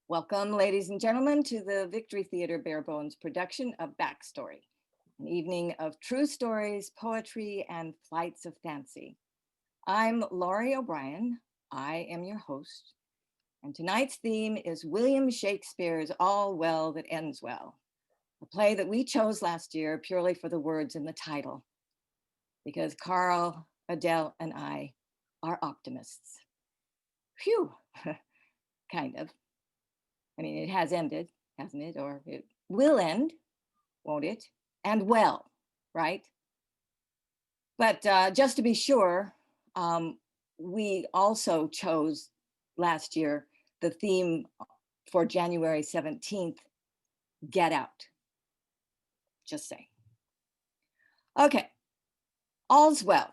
Welcome, ladies and gentlemen, to the Victory Theater Bare Bones production of Backstory, an evening of true stories, poetry, and flights of fancy. I'm Laurie O'Brien. I am your host, and tonight's theme is William Shakespeare's All Well That Ends Well, a play that we chose last year purely for the words in the title, because Carl, Adele, and I are optimists. Phew, kind of. I mean, it has ended, hasn't it? Or it will end, won't it? And well, right? But just to be sure, we also chose last year the theme for January 17th, Get Out. Just saying. Okay, all's well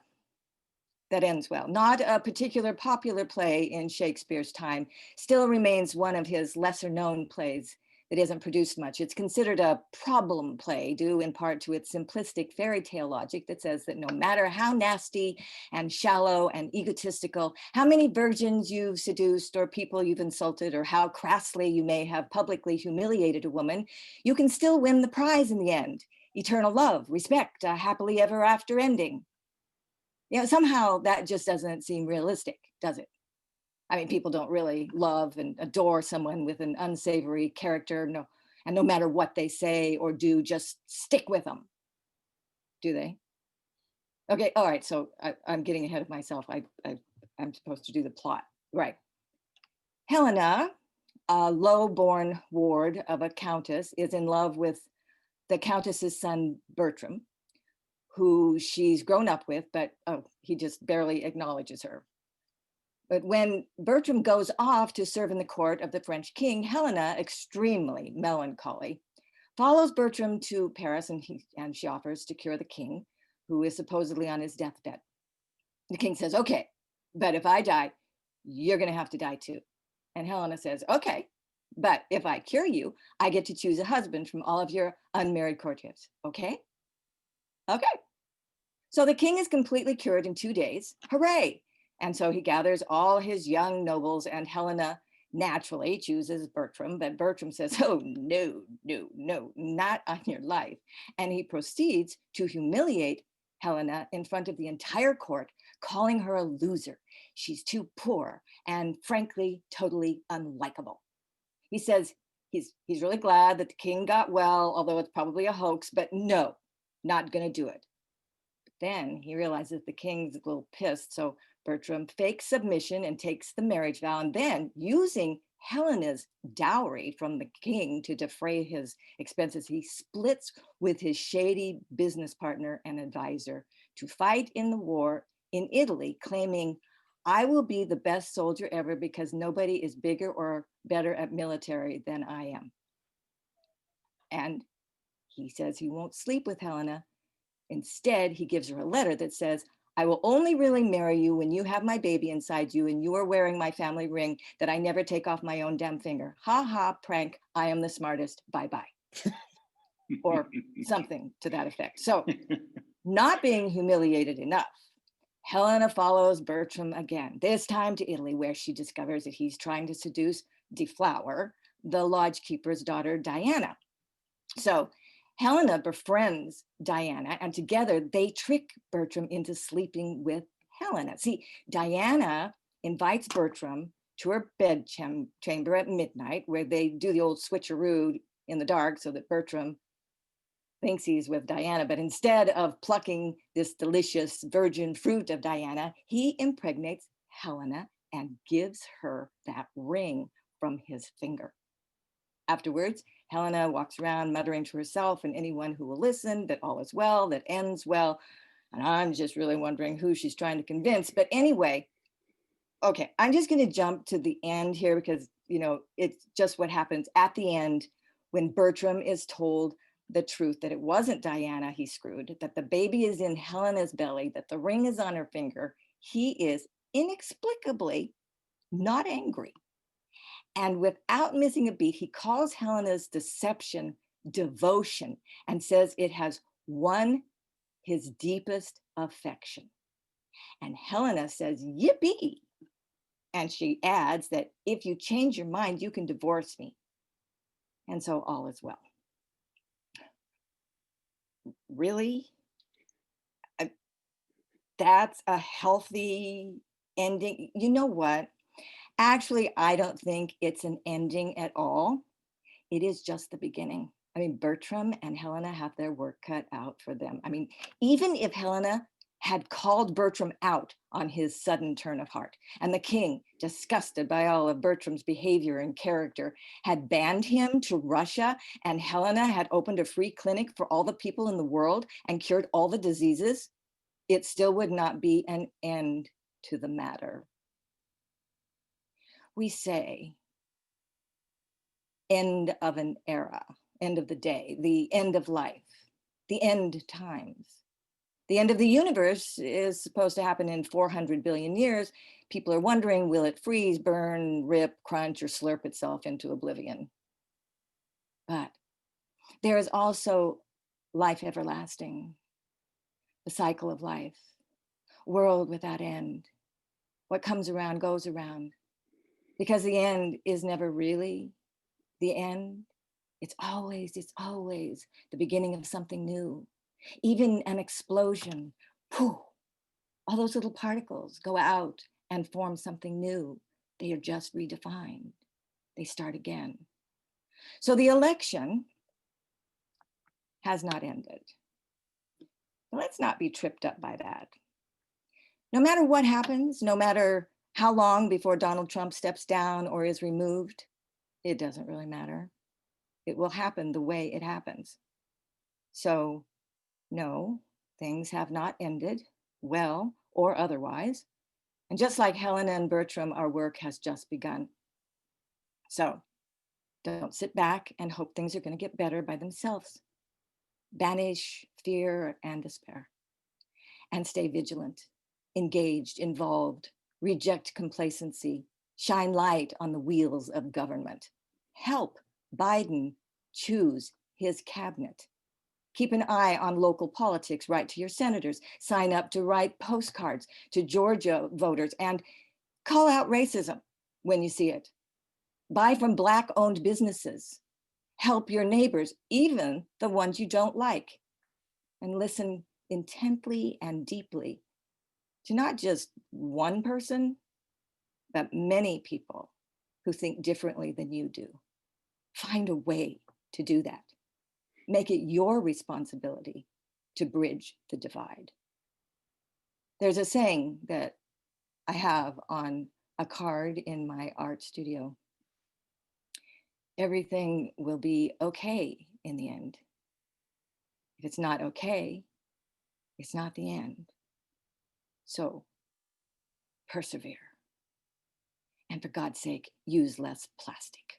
that ends well. Not a particular popular play in Shakespeare's time, still remains one of his lesser known plays that isn't produced much. It's considered a problem play due in part to its simplistic fairy tale logic that says that no matter how nasty and shallow and egotistical, how many virgins you've seduced or people you've insulted, or how crassly you may have publicly humiliated a woman, you can still win the prize in the end. Eternal love, respect, a happily ever after ending. Somehow that just doesn't seem realistic, does it? I mean, people don't really love and adore someone with an unsavory character, and no matter what they say or do, just stick with them, do they? Okay, all right, so I'm getting ahead of myself. I'm supposed to do the plot, right? Helena, a low-born ward of a countess, is in love with the countess's son, Bertram, who she's grown up with, but he just barely acknowledges her. But when Bertram goes off to serve in the court of the French king, Helena, extremely melancholy, follows Bertram to Paris, and she offers to cure the king, who is supposedly on his deathbed. The king says, okay, but if I die, you're gonna have to die too. And Helena says, okay, but if I cure you, I get to choose a husband from all of your unmarried courtiers, okay? Okay. So the king is completely cured in 2 days. Hooray! And so he gathers all his young nobles, and Helena naturally chooses Bertram, but Bertram says, oh, no, no, no, not on your life. And he proceeds to humiliate Helena in front of the entire court, calling her a loser. She's too poor and frankly, totally unlikable. He says he's really glad that the king got well, although it's probably a hoax, but no, not gonna do it. Then he realizes the king's a little pissed, so Bertram fakes submission and takes the marriage vow, and then, using Helena's dowry from the king to defray his expenses, he splits with his shady business partner and advisor to fight in the war in Italy, claiming, I will be the best soldier ever because nobody is bigger or better at military than I am. And he says he won't sleep with Helena. Instead, he gives her a letter that says, I will only really marry you when you have my baby inside you and you are wearing my family ring that I never take off my own damn finger. Ha ha, prank, I am the smartest, bye-bye. Or something to that effect. So, not being humiliated enough, Helena follows Bertram again, this time to Italy, where she discovers that he's trying to seduce Deflower, the lodge keeper's daughter, Diana. So Helena befriends Diana, and together they trick Bertram into sleeping with Helena. See, Diana invites Bertram to her bed chamber at midnight, where they do the old switcheroo in the dark so that Bertram thinks he's with Diana, but instead of plucking this delicious virgin fruit of Diana, he impregnates Helena and gives her that ring from his finger. Afterwards, Helena walks around muttering to herself and anyone who will listen that all is well, that ends well. And I'm just really wondering who she's trying to convince. But anyway, okay, I'm just going to jump to the end here because, it's just what happens at the end when Bertram is told the truth that it wasn't Diana he screwed, that the baby is in Helena's belly, that the ring is on her finger. He is inexplicably not angry. And without missing a beat, he calls Helena's deception devotion and says it has won his deepest affection. And Helena says, yippee. And she adds that if you change your mind, you can divorce me. And so all is well. Really? That's a healthy ending. You know what? Actually, I don't think it's an ending at all. It is just the beginning. I mean, Bertram and Helena have their work cut out for them. I mean, even if Helena had called Bertram out on his sudden turn of heart, and the king, disgusted by all of Bertram's behavior and character, had banned him to Russia, and Helena had opened a free clinic for all the people in the world and cured all the diseases, it still would not be an end to the matter. We say, end of an era, end of the day, the end of life, the end times. The end of the universe is supposed to happen in 400 billion years. People are wondering, will it freeze, burn, rip, crunch, or slurp itself into oblivion? But there is also life everlasting, the cycle of life, world without end. What comes around goes around, because the end is never really the end. It's always the beginning of something new. Even an explosion, whew, all those little particles go out and form something new. They are just redefined. They start again. So the election has not ended. But let's not be tripped up by that. No matter what happens, no matter how long before Donald Trump steps down or is removed, it doesn't really matter. It will happen the way it happens. So no, things have not ended, well or otherwise. And just like Helena and Bertram, our work has just begun. So don't sit back and hope things are going to get better by themselves. Banish fear and despair and stay vigilant, engaged, involved, reject complacency, shine light on the wheels of government. Help Biden choose his cabinet. Keep an eye on local politics, write to your senators, sign up to write postcards to Georgia voters, and call out racism when you see it. Buy from Black-owned businesses. Help your neighbors, even the ones you don't like. And listen intently and deeply to not just one person, but many people who think differently than you do. Find a way to do that. Make it your responsibility to bridge the divide. There's a saying that I have on a card in my art studio. Everything will be okay in the end. If it's not okay, it's not the end. So persevere. And for God's sake, use less plastic.